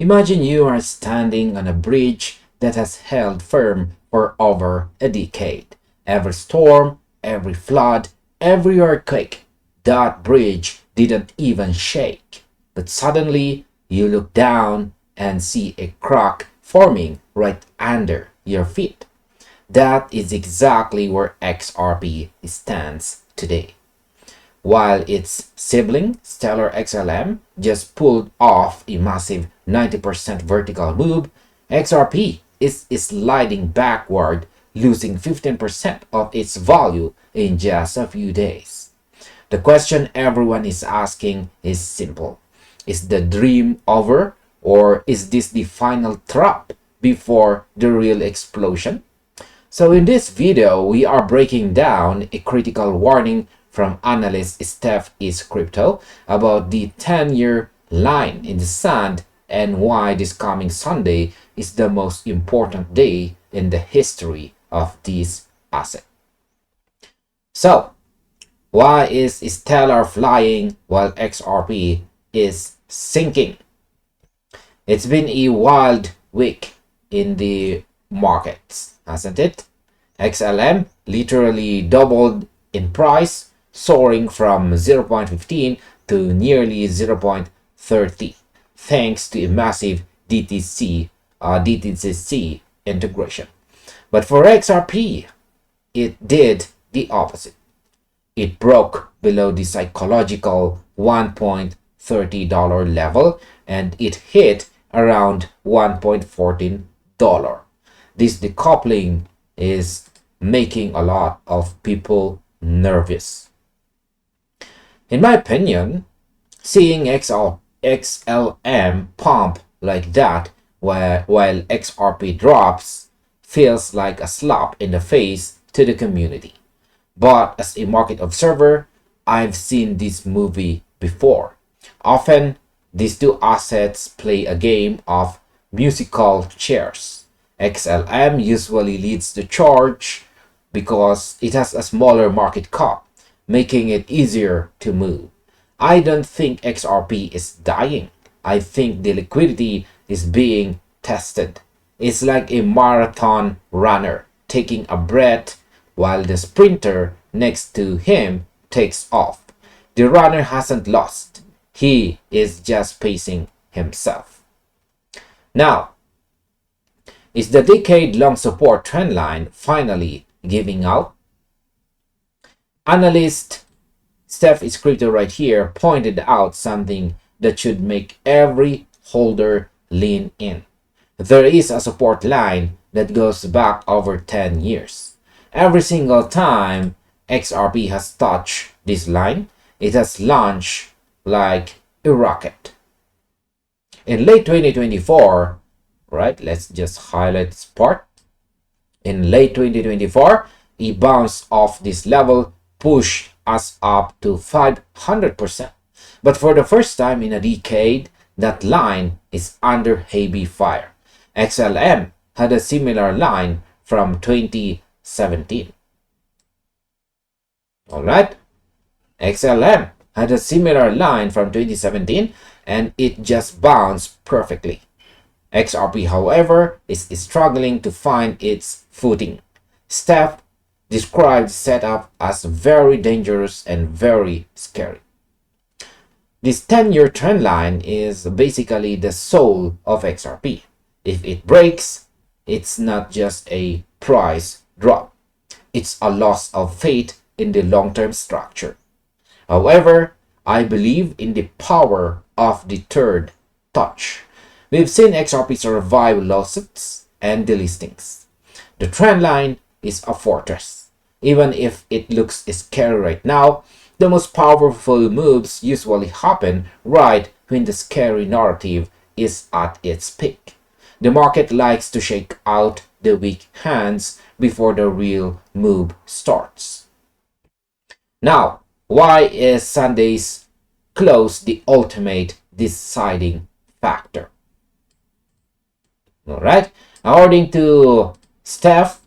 Imagine you are standing on a bridge that has held firm for over a decade. Every storm, every flood, every earthquake, that bridge didn't even shake. But suddenly, you look down and see a crack forming right under your feet. That is exactly where XRP stands today. While its sibling, Stellar XLM, just pulled off a massive 90% vertical move, XRP is sliding backward, losing 15% of its value in just a few days. The question everyone is asking is simple. Is the dream over, or is this the final trap before the real explosion? So in this video, we are breaking down a critical warning from analyst Steph Is Crypto about the 10-year line in the sand and why this coming Sunday is the most important day in the history of this asset. So, why is Stellar flying while XRP is sinking? It's been a wild week in the markets, hasn't it? XLM literally doubled in price, soaring from 0.15 to nearly 0.30, thanks to a massive DTCC integration. But for XRP, it did the opposite. It broke below the psychological $1.30 level and it hit around $1.14. This decoupling is making a lot of people nervous. In my opinion, seeing XLM pump like that while XRP drops feels like a slap in the face to the community. But as a market observer, I've seen this movie before. Often, these two assets play a game of musical chairs. XLM usually leads the charge because it has a smaller market cap, making it easier to move. I don't think XRP is dying. I think the liquidity is being tested. It's like a marathon runner taking a breath while the sprinter next to him takes off. The runner hasn't lost. He is just pacing himself. Now, is the decade-long support trendline finally giving out? Analyst Steph Is Crypto right here pointed out something that should make every holder lean in. There is a support line that goes back over 10 years. Every single time XRP has touched this line, it has launched like a rocket. In late 2024, right, let's just highlight this part. In late 2024, a bounce off this level pushed us up to 500%. But for the first time in a decade, that line is under heavy fire. XLM had a similar line from 2017. Alright, XLM had a similar line from 2017 and it just bounced perfectly. XRP, however, is struggling to find its footing. Steph described setup as very dangerous and very scary. This 10-year trend line is basically the soul of XRP. If it breaks, it's not just a price drop. It's a loss of faith in the long-term structure. However, I believe in the power of the third touch. We've seen XRP survive lawsuits and delistings. The trend line is a fortress. Even if it looks scary right now, the most powerful moves usually happen right when the scary narrative is at its peak. The market likes to shake out the weak hands before the real move starts. Now, why is Sunday's close the ultimate deciding factor? Alright, according to Steph,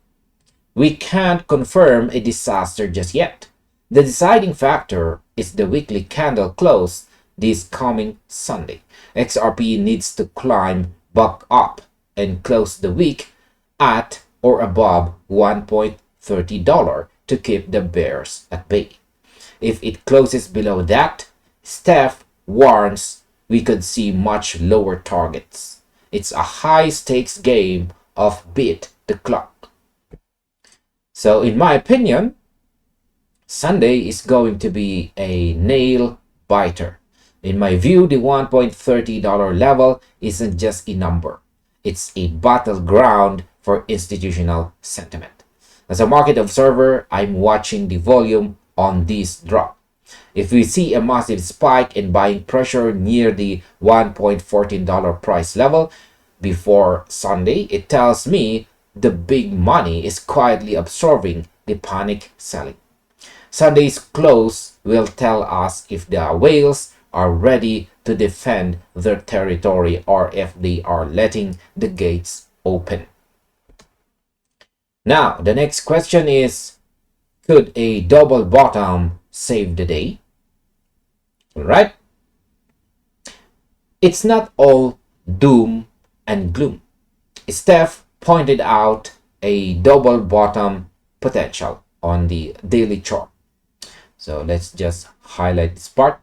we can't confirm a disaster just yet. The deciding factor is the weekly candle close this coming Sunday. XRP needs to climb back up and close the week at or above $1.30 to keep the bears at bay. If it closes below that, Steph warns we could see much lower targets. It's a high stakes game of beat the clock. So in my opinion, Sunday is going to be a nail biter. In my view, the $1.30 level isn't just a number. It's a battleground for institutional sentiment. As a market observer, I'm watching the volume on this drop. If we see a massive spike in buying pressure near the $1.14 price level before Sunday, it tells me the big money is quietly absorbing the panic selling. Sunday's close will tell us if the whales are ready to defend their territory or if they are letting the gates open. Now, the next question is, could a double bottom save the day? All right. It's not all doom and gloom. Steph pointed out a double bottom potential on the daily chart. So let's just highlight this part.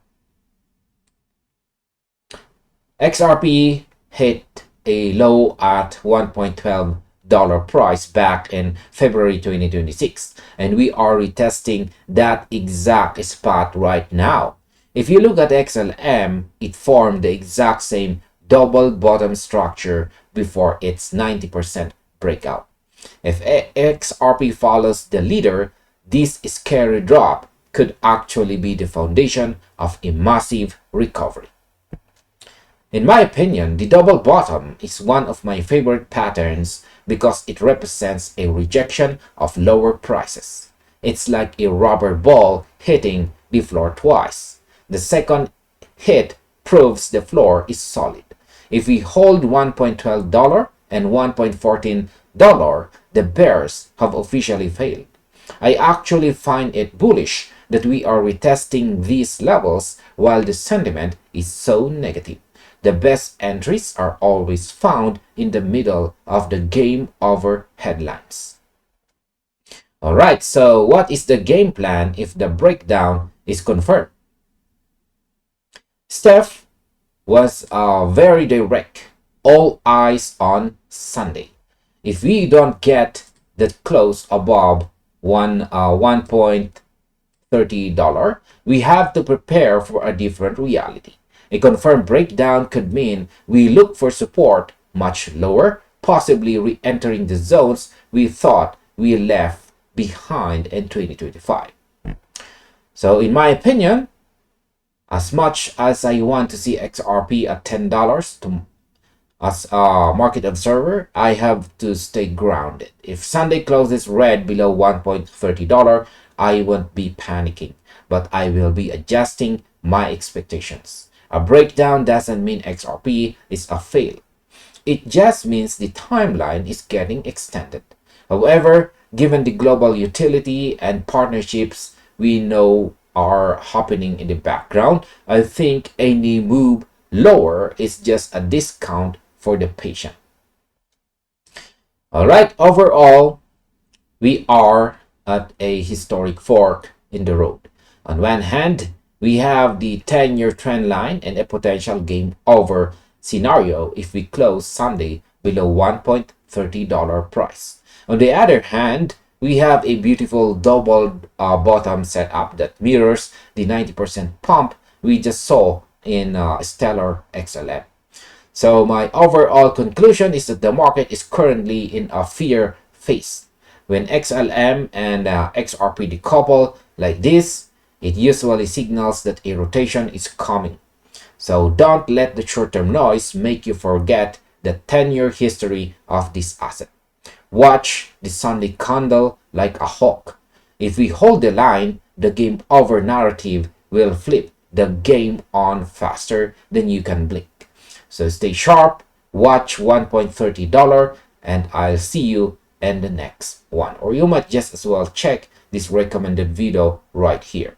XRP hit a low at $1.12 price back in February 2026, and we are retesting that exact spot right now. If you look at XLM, it formed the exact same double bottom structure before its 90% breakout. If XRP follows the leader, this scary drop could actually be the foundation of a massive recovery. In my opinion, the double bottom is one of my favorite patterns because it represents a rejection of lower prices. It's like a rubber ball hitting the floor twice. The second hit proves the floor is solid. If we hold $1.12 and $1.14, the bears have officially failed. I actually find it bullish that we are retesting these levels while the sentiment is so negative. The best entries are always found in the middle of the game over headlines. Alright, so what is the game plan if the breakdown is confirmed? Steph was very direct. All eyes on Sunday. If we don't get that close above $1.30, we have to prepare for a different reality. A confirmed breakdown could mean we look for support much lower, possibly re-entering the zones we thought we left behind in 2025. So in my opinion, as much as I want to see XRP at $10 as a market observer, I have to stay grounded. If Sunday closes red below $1.30, I won't be panicking, but I will be adjusting my expectations. A breakdown doesn't mean XRP is a fail. It just means the timeline is getting extended. However, given the global utility and partnerships we know are happening in the background, I think any move lower is just a discount for the patient. Alright, overall, we are at a historic fork in the road. On one hand, we have the 10-year trend line and a potential game over scenario if we close Sunday below $1.30 price. On the other hand, we have a beautiful double bottom setup that mirrors the 90% pump we just saw in Stellar XLM. So my overall conclusion is that the market is currently in a fear phase. When XLM and XRP decouple like this, it usually signals that a rotation is coming. So don't let the short-term noise make you forget the 10-year history of this asset. Watch the Sunday candle like a hawk. If we hold the line, the game over narrative will flip the game on faster than you can blink. So stay sharp, watch $1.30, and I'll see you in the next one. Or you might just as well check this recommended video right here.